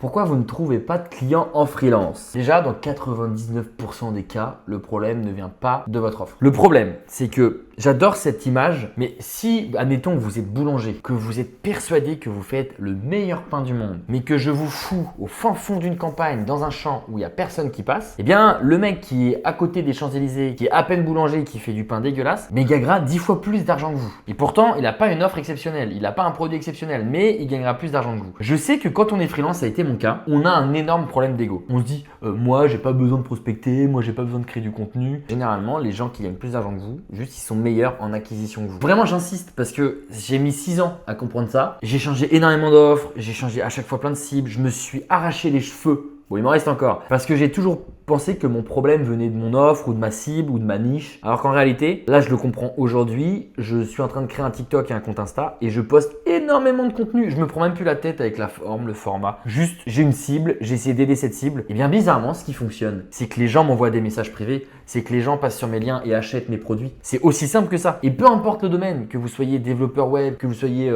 Pourquoi vous ne trouvez pas de clients en freelance? Déjà, dans 99% des cas, le problème ne vient pas de votre offre. Le problème, c'est que j'adore cette image, mais si, admettons, vous êtes boulanger, que vous êtes persuadé que vous faites le meilleur pain du monde, mais que je vous fous au fin fond d'une campagne, dans un champ où il n'y a personne qui passe, eh bien, le mec qui est à côté des Champs-Élysées, qui est à peine boulanger, qui fait du pain dégueulasse, mais il gagnera 10 fois plus d'argent que vous. Et pourtant, il n'a pas une offre exceptionnelle, il n'a pas un produit exceptionnel, mais il gagnera plus d'argent que vous. Je sais que quand on est freelance, ça a été mon cas, on a un énorme problème d'ego. On se dit, moi, j'ai pas besoin de prospecter, moi, j'ai pas besoin de créer du contenu. Généralement, les gens qui gagnent plus d'argent que vous, juste, ils sont meilleurs en acquisition que vous. Vraiment, j'insiste parce que j'ai mis 6 ans à comprendre ça. J'ai changé énormément d'offres, j'ai changé à chaque fois plein de cibles, je me suis arraché les cheveux. Bon, il m'en reste encore. Parce que j'ai toujours pensé que mon problème venait de mon offre ou de ma cible ou de ma niche. Alors qu'en réalité, là, je le comprends aujourd'hui. Je suis en train de créer un TikTok et un compte Insta et je poste énormément de contenu. Je me prends même plus la tête avec la forme, le format. Juste, j'ai une cible, j'ai essayé d'aider cette cible. Et bien bizarrement, ce qui fonctionne, c'est que les gens m'envoient des messages privés, c'est que les gens passent sur mes liens et achètent mes produits. C'est aussi simple que ça. Et peu importe le domaine, que vous soyez développeur web, que vous soyez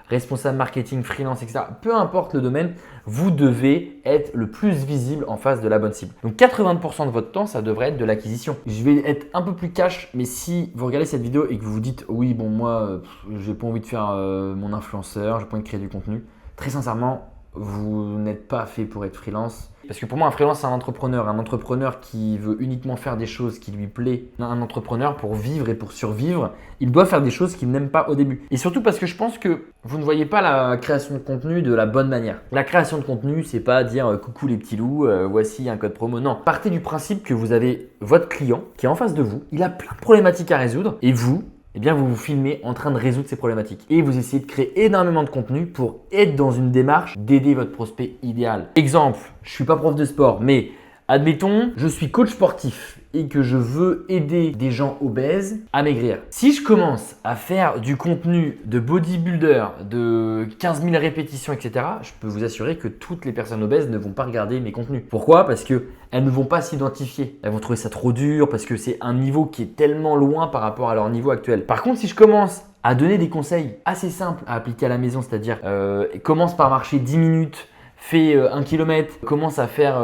responsable marketing, freelance, etc. Peu importe le domaine, vous devez être le plus visible en face de la bonne cible. Donc 80% de votre temps, ça devrait être de l'acquisition. Je vais être un peu plus cash, mais si vous regardez cette vidéo et que vous vous dites oui, bon moi, j'ai pas envie de faire mon influenceur, j'ai pas envie de créer du contenu, très sincèrement, vous n'êtes pas fait pour être freelance. Parce que pour moi, un freelance, c'est un entrepreneur qui veut uniquement faire des choses qui lui plaisent. Un entrepreneur, pour vivre et pour survivre, il doit faire des choses qu'il n'aime pas au début. Et surtout parce que je pense que vous ne voyez pas la création de contenu de la bonne manière. La création de contenu, c'est pas dire coucou les petits loups, voici un code promo. Non, partez du principe que vous avez votre client qui est en face de vous, il a plein de problématiques à résoudre et vous, eh bien, vous vous filmez en train de résoudre ces problématiques. Et vous essayez de créer énormément de contenu pour être dans une démarche d'aider votre prospect idéal. Exemple, je ne suis pas prof de sport, mais admettons, je suis coach sportif et que je veux aider des gens obèses à maigrir. Si je commence à faire du contenu de bodybuilder, de 15 000 répétitions, etc., je peux vous assurer que toutes les personnes obèses ne vont pas regarder mes contenus. Pourquoi? Parce qu'elles ne vont pas s'identifier. Elles vont trouver ça trop dur parce que c'est un niveau qui est tellement loin par rapport à leur niveau actuel. Par contre, si je commence à donner des conseils assez simples à appliquer à la maison, c'est-à-dire commence par marcher 10 minutes, fais 1 km, commence à faire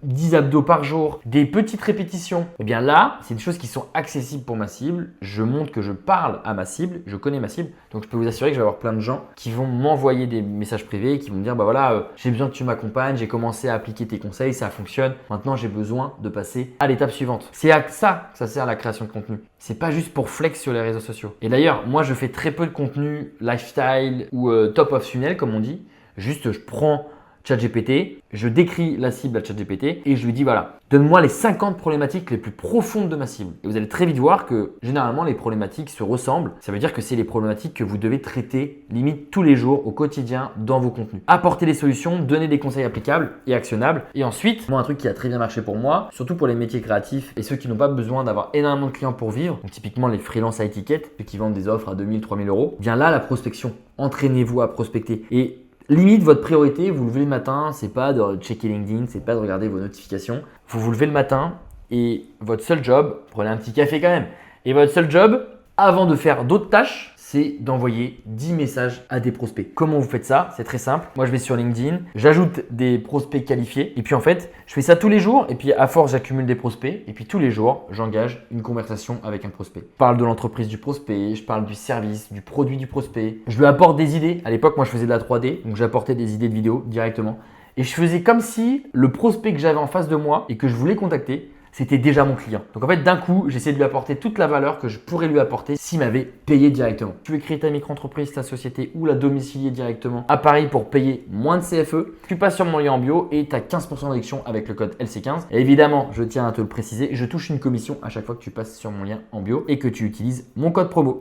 10 abdos par jour, des petites répétitions. Et bien là, c'est des choses qui sont accessibles pour ma cible. Je montre que je parle à ma cible, je connais ma cible. Donc je peux vous assurer que je vais avoir plein de gens qui vont m'envoyer des messages privés, qui vont me dire bah voilà, j'ai besoin que tu m'accompagnes, j'ai commencé à appliquer tes conseils, ça fonctionne. Maintenant, j'ai besoin de passer à l'étape suivante. C'est à ça que ça sert la création de contenu. C'est pas juste pour flex sur les réseaux sociaux. Et d'ailleurs, moi, je fais très peu de contenu lifestyle ou top of funnel comme on dit. Juste, je prends ChatGPT, je décris la cible à ChatGPT et je lui dis voilà, donne-moi les 50 problématiques les plus profondes de ma cible. Et vous allez très vite voir que généralement les problématiques se ressemblent. Ça veut dire que c'est les problématiques que vous devez traiter limite tous les jours au quotidien dans vos contenus. Apporter des solutions, donner des conseils applicables et actionnables. Et ensuite, moi un truc qui a très bien marché pour moi, surtout pour les métiers créatifs et ceux qui n'ont pas besoin d'avoir énormément de clients pour vivre, donc typiquement les freelances à étiquette, ceux qui vendent des offres à 2000, 3000 euros, bien là la prospection. Entraînez-vous à prospecter. Et limite, votre priorité, vous levez le matin, c'est pas de checker LinkedIn, c'est pas de regarder vos notifications. Vous vous levez le matin et votre seul job, prenez un petit café quand même, et votre seul job, avant de faire d'autres tâches, c'est d'envoyer 10 messages à des prospects. Comment vous faites ça? C'est très simple. Moi, je vais sur LinkedIn, j'ajoute des prospects qualifiés et puis en fait, je fais ça tous les jours et puis à force, j'accumule des prospects et puis tous les jours, j'engage une conversation avec un prospect. Je parle de l'entreprise du prospect, je parle du service, du produit du prospect. Je lui apporte des idées. À l'époque, moi, je faisais de la 3D, donc j'apportais des idées de vidéos directement. Et je faisais comme si le prospect que j'avais en face de moi et que je voulais contacter, c'était déjà mon client. Donc en fait, d'un coup, j'essaie de lui apporter toute la valeur que je pourrais lui apporter s'il m'avait payé directement. Tu veux créer ta micro-entreprise, ta société ou la domicilier directement à Paris pour payer moins de CFE, tu passes sur mon lien en bio et tu as 15% de réduction avec le code LC15. Et évidemment, je tiens à te le préciser, je touche une commission à chaque fois que tu passes sur mon lien en bio et que tu utilises mon code promo.